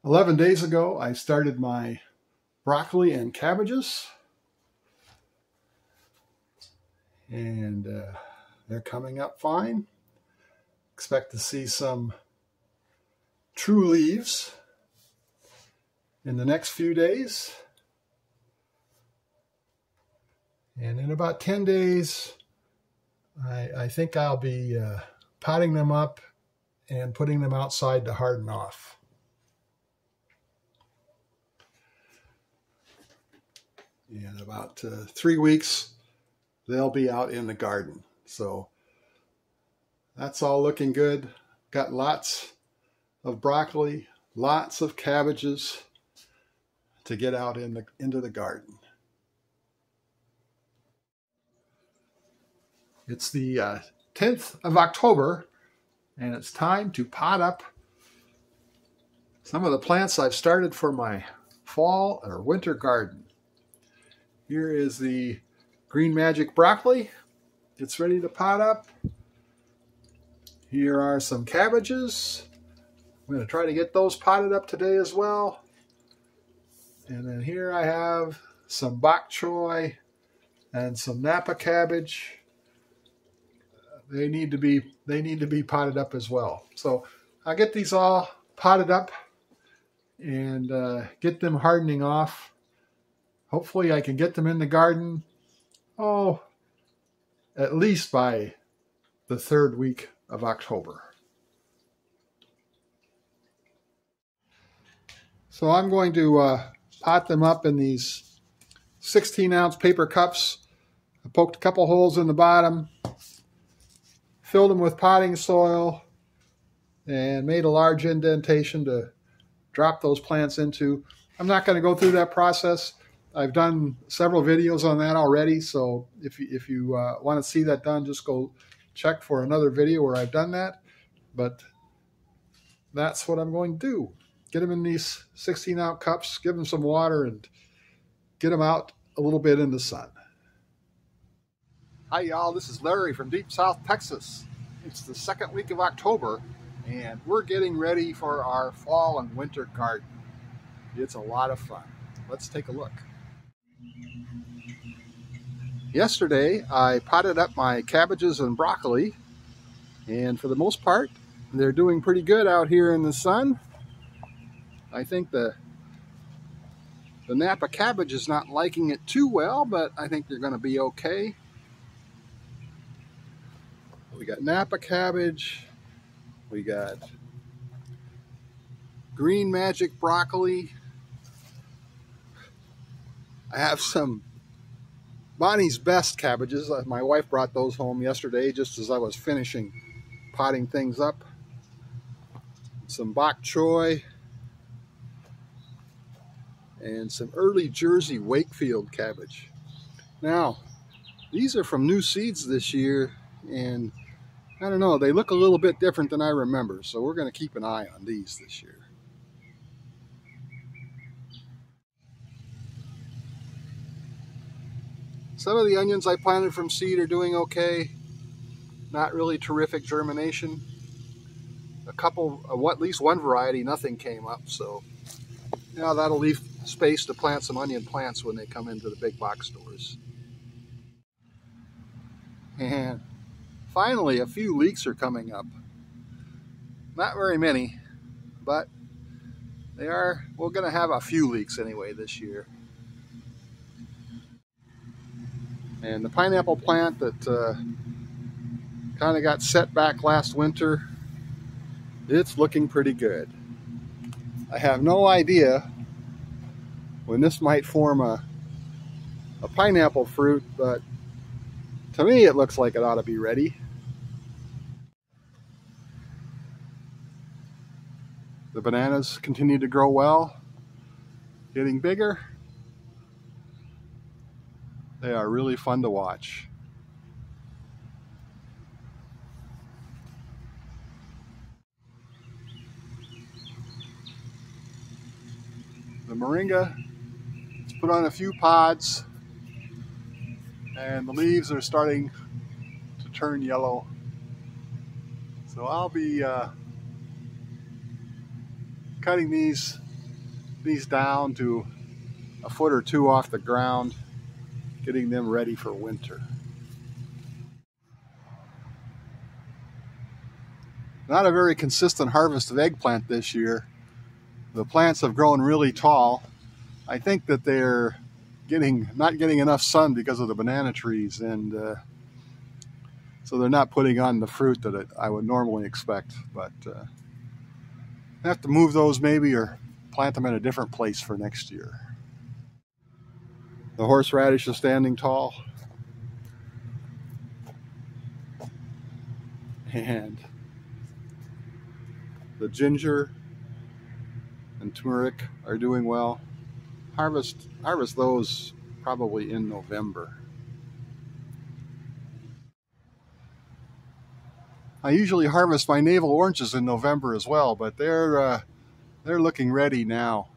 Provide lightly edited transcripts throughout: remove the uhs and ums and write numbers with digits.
11 days ago, I started my broccoli and cabbages, and they're coming up fine. Expect to see some true leaves in the next few days. And in about 10 days, I think I'll be potting them up and putting them outside to harden off. In about 3 weeks, they'll be out in the garden. So that's all looking good. Got lots of broccoli, lots of cabbages to get out into the garden. It's the 10th of October, and it's time to pot up some of the plants I've started for my fall or winter garden. Here is the Green Magic broccoli. It's ready to pot up. Here are some cabbages. I'm going to try to get those potted up today as well. And then here I have some bok choy and some Napa cabbage. They need to be potted up as well. So I'll get these all potted up and get them hardening off. Hopefully I can get them in the garden, at least by the 3rd week of October. So I'm going to pot them up in these 16-ounce paper cups. I poked a couple holes in the bottom, filled them with potting soil, and made a large indentation to drop those plants into. I'm not going to go through that process. I've done several videos on that already, so if you want to see that done, just go check for another video where I've done that. But that's what I'm going to do. Get them in these 16-ounce cups, give them some water, and get them out a little bit in the sun. Hi y'all, this is Larry from Deep South Texas. It's the 2nd week of October, and we're getting ready for our fall and winter garden. It's a lot of fun. Let's take a look. Yesterday, I potted up my cabbages and broccoli, and for the most part, they're doing pretty good out here in the sun. I think the Napa cabbage is not liking it too well, but I think they're going to be okay. We got Napa cabbage, we got Green Magic broccoli. I have some Bonnie's Best cabbages. My wife brought those home yesterday just as I was finishing potting things up. Some bok choy and some early Jersey Wakefield cabbage. Now, these are from new seeds this year, and I don't know, they look a little bit different than I remember, so we're going to keep an eye on these this year. Some of the onions I planted from seed are doing okay. Not really terrific germination. A couple, at least one variety, nothing came up. So now that'll leave space to plant some onion plants when they come into the big box stores. And finally, a few leeks are coming up. Not very many, but we're going to have a few leeks anyway this year. And the pineapple plant that kind of got set back last winter, it's looking pretty good. I have no idea when this might form a pineapple fruit, but to me it looks like it ought to be ready. The bananas continue to grow well, getting bigger. They are really fun to watch. The moringa, it's put on a few pods, and the leaves are starting to turn yellow. So I'll be cutting these these down to a foot or two off the ground, getting them ready for winter. Not a very consistent harvest of eggplant this year. The plants have grown really tall. I think that they're not getting enough sun because of the banana trees, and so they're not putting on the fruit that I would normally expect. But I have to move those maybe, or plant them in a different place for next year. The horseradish is standing tall, and the ginger and turmeric are doing well. Harvest those probably in November. I usually harvest my navel oranges in November as well, but they're looking ready now,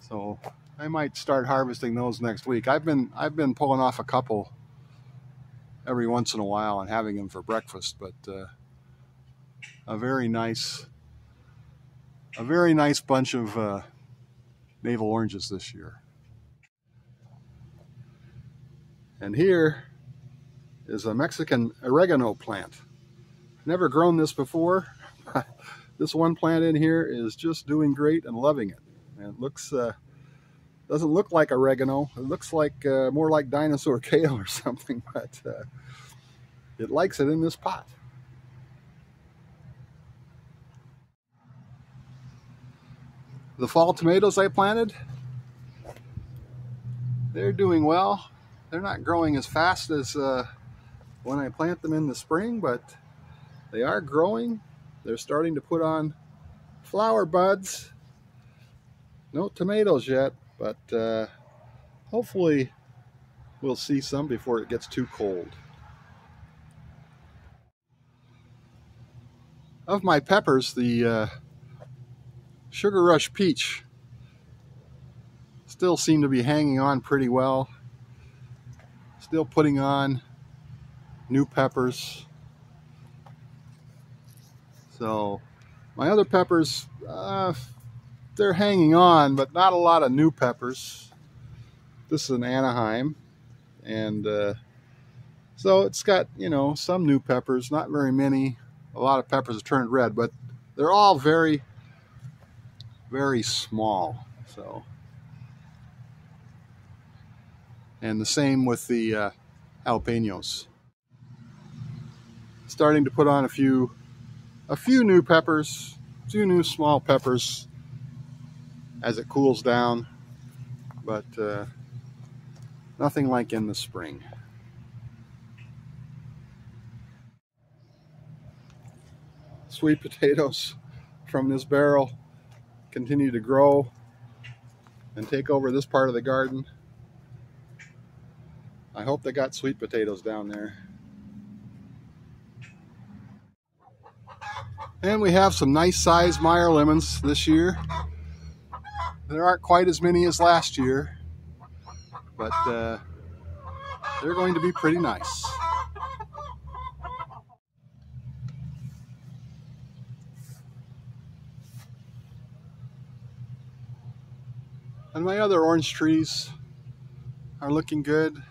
so I might start harvesting those next week. I've been pulling off a couple every once in a while and having them for breakfast, but a very nice bunch of navel oranges this year. And here is a Mexican oregano plant. Never grown this before. This one plant in here is just doing great and loving it. And it looks doesn't look like oregano. It looks like more like dinosaur kale or something, but it likes it in this pot. The fall tomatoes I planted, they're doing well. They're not growing as fast as when I plant them in the spring, but they are growing. They're starting to put on flower buds. No tomatoes yet, but hopefully we'll see some before it gets too cold. Of my peppers, the Sugar Rush Peach still seem to be hanging on pretty well. Still putting on new peppers. So my other peppers, they're hanging on, but not a lot of new peppers. This is an Anaheim, and so it's got, you know, some new peppers, not very many. A lot of peppers have turned red, but they're all very, very small. So, and the same with the jalapenos. Starting to put on a few new peppers, a few new small peppers as it cools down, but nothing like in the spring. Sweet potatoes from this barrel continue to grow and take over this part of the garden. I hope they got sweet potatoes down there. And we have some nice sized Meyer lemons this year. There aren't quite as many as last year, but they're going to be pretty nice. And my other orange trees are looking good.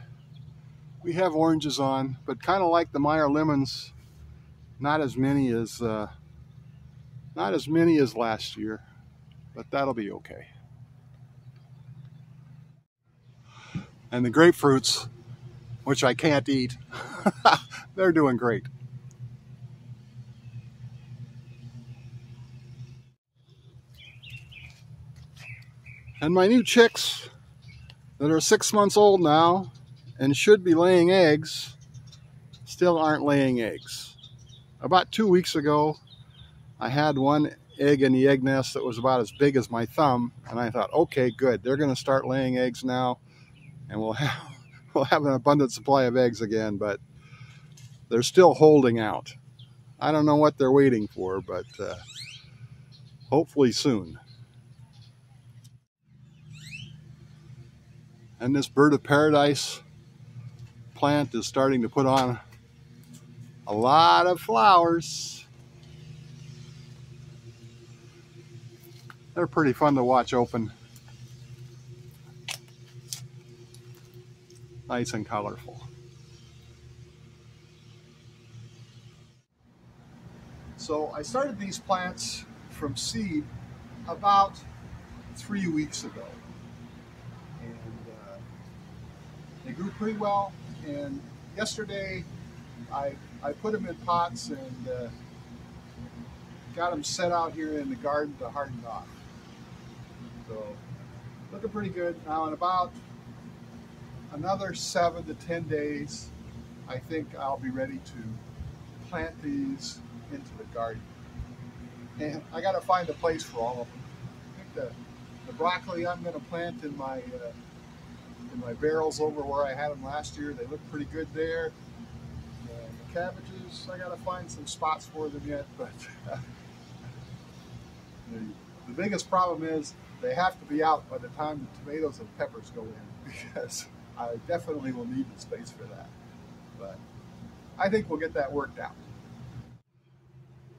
We have oranges on, but kind of like the Meyer lemons, not as many as last year, but that'll be okay. And the grapefruits, which I can't eat, they're doing great. And my new chicks that are 6 months old now and should be laying eggs still aren't laying eggs. About 2 weeks ago, I had one egg in the egg nest that was about as big as my thumb, and I thought, okay, good, they're going to start laying eggs now, and we'll have an abundant supply of eggs again, but they're still holding out. I don't know what they're waiting for, but hopefully soon. And this bird of paradise plant is starting to put on a lot of flowers. They're pretty fun to watch open. nice and colorful. So I started these plants from seed about 3 weeks ago, and they grew pretty well. And yesterday I put them in pots and got them set out here in the garden to harden off. So looking pretty good. Now in about another 7 to 10 days, I think I'll be ready to plant these into the garden. And I got to find a place for all of them. I think the broccoli I'm going to plant in my barrels over where I had them last year. They look pretty good there. The cabbages, I got to find some spots for them yet, but the biggest problem is they have to be out by the time the tomatoes and peppers go in, because I definitely will need the space for that. But I think we'll get that worked out.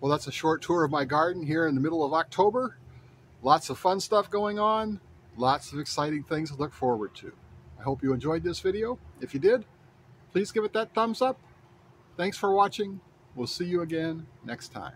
Well, that's a short tour of my garden here in the middle of October. Lots of fun stuff going on, lots of exciting things to look forward to. I hope you enjoyed this video. If you did, please give it that thumbs up. Thanks for watching. We'll see you again next time.